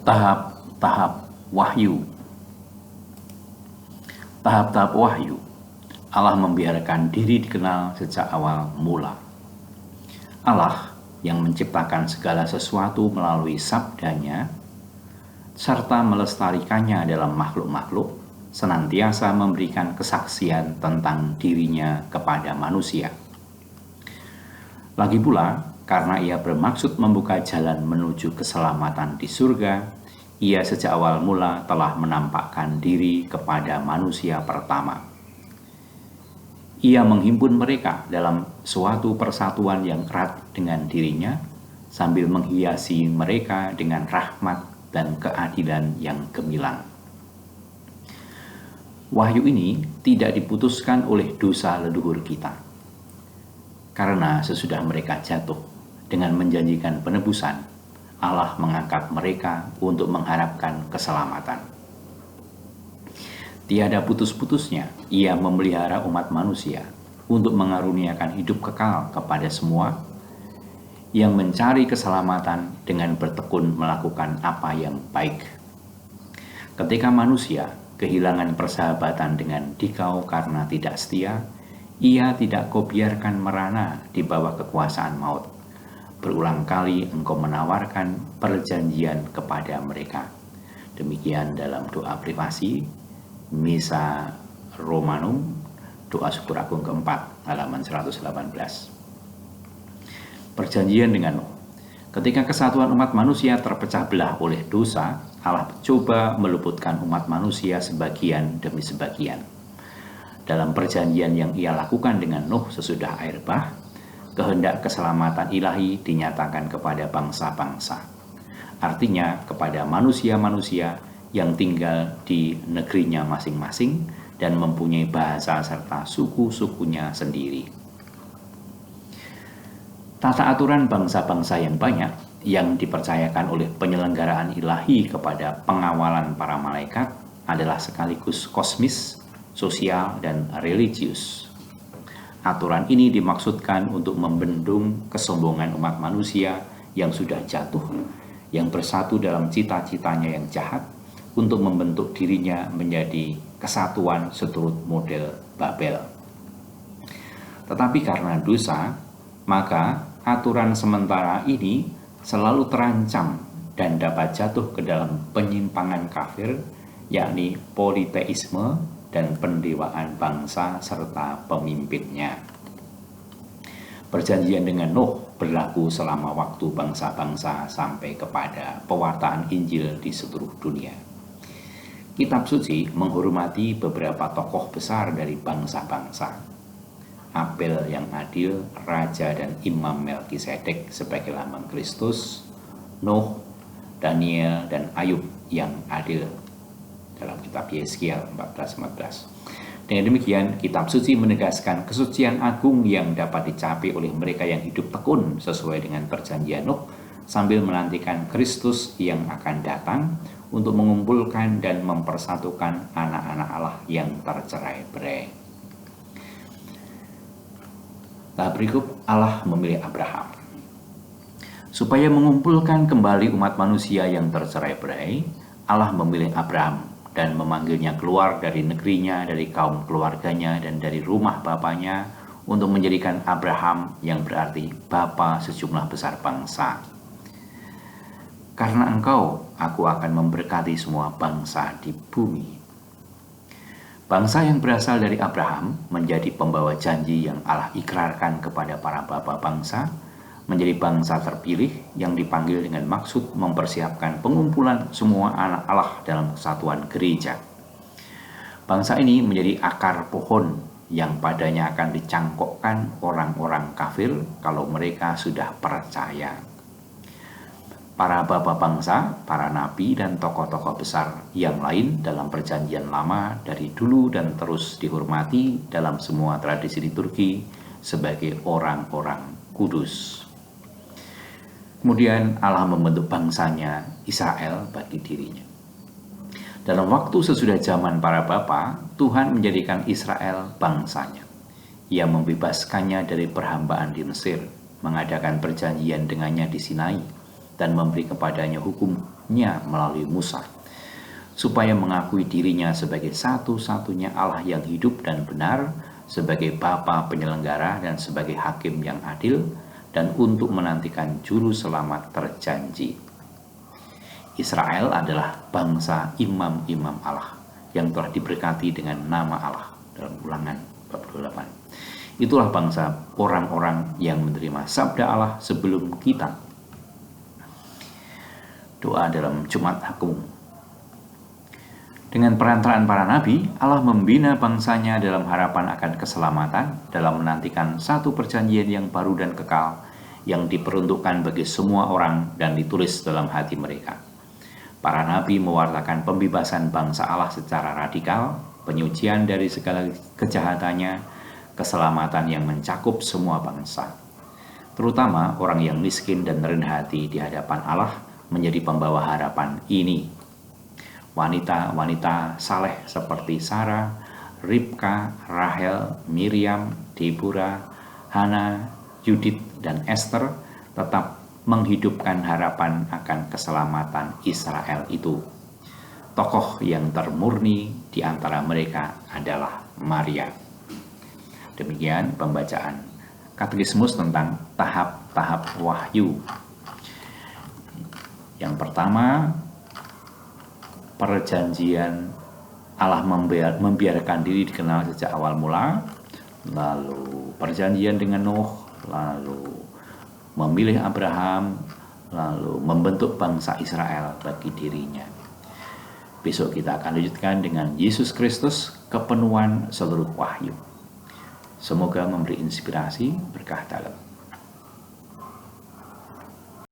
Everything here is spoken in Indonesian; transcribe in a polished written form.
Tahap-tahap wahyu. Tahap-tahap wahyu. Allah membiarkan diri dikenal sejak awal mula. Allah yang menciptakan segala sesuatu melalui sabdanya, serta melestarikannya dalam makhluk-makhluk, senantiasa memberikan kesaksian tentang dirinya kepada manusia. Lagi pula, karena ia bermaksud membuka jalan menuju keselamatan di surga, ia sejak awal mula telah menampakkan diri kepada manusia pertama. Ia menghimpun mereka dalam suatu persatuan yang erat dengan dirinya, sambil menghiasi mereka dengan rahmat dan keadilan yang gemilang. Wahyu ini tidak diputuskan oleh dosa leluhur kita, karena sesudah mereka jatuh dengan menjanjikan penebusan, Allah mengangkat mereka untuk mengharapkan keselamatan. Tiada putus-putusnya ia memelihara umat manusia untuk mengaruniakan hidup kekal kepada semua yang mencari keselamatan dengan bertekun melakukan apa yang baik. Ketika manusia kehilangan persahabatan dengan dikau karena tidak setia, ia tidak kau biarkan merana di bawah kekuasaan maut. Berulang kali engkau menawarkan perjanjian kepada mereka. Demikian dalam doa privasi, Misa Romanum, doa syukur agung keempat, halaman 118. Perjanjian dengan Nuh. Ketika kesatuan umat manusia terpecah belah oleh dosa, Allah coba meluputkan umat manusia sebagian demi sebagian. Dalam perjanjian yang ia lakukan dengan Nuh sesudah air bah, kehendak keselamatan ilahi dinyatakan kepada bangsa-bangsa. Artinya kepada manusia-manusia yang tinggal di negerinya masing-masing dan mempunyai bahasa serta suku-sukunya sendiri. Tata aturan bangsa-bangsa yang banyak yang dipercayakan oleh penyelenggaraan ilahi kepada pengawalan para malaikat adalah sekaligus kosmis, sosial, dan religius. Aturan ini dimaksudkan untuk membendung kesombongan umat manusia yang sudah jatuh, yang bersatu dalam cita-citanya yang jahat, untuk membentuk dirinya menjadi kesatuan seturut model Babel. Tetapi karena dosa, maka aturan sementara ini selalu terancam dan dapat jatuh ke dalam penyimpangan kafir, yakni politeisme dan pendewaan bangsa serta pemimpinnya. Perjanjian dengan Nuh berlaku selama waktu bangsa-bangsa sampai kepada pewartaan Injil di seluruh dunia. Kitab suci menghormati beberapa tokoh besar dari bangsa-bangsa. Abel yang adil, Raja dan Imam Melkisedek sebagai lambang Kristus, Nuh, Daniel, dan Ayub yang adil dalam kitab Yeskiel 14:14. Dengan demikian, kitab suci menegaskan kesucian agung yang dapat dicapai oleh mereka yang hidup tekun sesuai dengan perjanjian Nuh, sambil menantikan Kristus yang akan datang untuk mengumpulkan dan mempersatukan anak-anak Allah yang tercerai-berai. Tahap berikut, Allah memilih Abraham. Supaya mengumpulkan kembali umat manusia yang tercerai-berai, Allah memilih Abraham dan memanggilnya keluar dari negerinya, dari kaum keluarganya, dan dari rumah bapaknya untuk menjadikan Abraham yang berarti bapa sejumlah besar bangsa. Karena engkau, aku akan memberkati semua bangsa di bumi. Bangsa yang berasal dari Abraham menjadi pembawa janji yang Allah ikrarkan kepada para bapa bangsa, menjadi bangsa terpilih yang dipanggil dengan maksud mempersiapkan pengumpulan semua anak Allah dalam kesatuan gereja. Bangsa ini menjadi akar pohon yang padanya akan dicangkokkan orang-orang kafir kalau mereka sudah percaya. Para bapa bangsa, para nabi, dan tokoh-tokoh besar yang lain dalam perjanjian lama dari dulu dan terus dihormati dalam semua tradisi liturgi sebagai orang-orang kudus. Kemudian Allah membentuk bangsanya Israel bagi dirinya. Dalam waktu sesudah zaman para bapa, Tuhan menjadikan Israel bangsanya. Ia membebaskannya dari perhambaan di Mesir, mengadakan perjanjian dengannya di Sinai, dan memberi kepadanya hukum Allah-Nya melalui Musa, supaya mengakui dirinya sebagai satu-satunya Allah yang hidup dan benar, sebagai Bapa penyelenggara dan sebagai Hakim yang adil, dan untuk menantikan juru selamat terjanji. Israel adalah bangsa imam-imam Allah yang telah diberkati dengan nama Allah dalam Ulangan 48. Itulah bangsa orang-orang yang menerima sabda Allah sebelum kita. Doa dalam Jumat Agung. Dengan perantaraan para nabi, Allah membina bangsanya dalam harapan akan keselamatan, dalam menantikan satu perjanjian yang baru dan kekal, yang diperuntukkan bagi semua orang dan ditulis dalam hati mereka. Para nabi mewartakan pembebasan bangsa Allah secara radikal, penyucian dari segala kejahatannya, keselamatan yang mencakup semua bangsa. Terutama orang yang miskin dan rendah hati di hadapan Allah menjadi pembawa harapan ini. Wanita-wanita saleh seperti Sarah, Ribka, Rahel, Miriam, Deborah, Hana, Yudit, dan Esther tetap menghidupkan harapan akan keselamatan Israel itu. Tokoh yang termurni di antara mereka adalah Maria. Demikian pembacaan Katekismus tentang tahap-tahap wahyu. Yang pertama, perjanjian Allah membiarkan diri dikenal sejak awal mula, lalu perjanjian dengan Nuh, lalu memilih Abraham, lalu membentuk bangsa Israel bagi dirinya. Besok kita akan lanjutkan dengan Yesus Kristus, kepenuhan seluruh wahyu. Semoga memberi inspirasi, berkah dalam.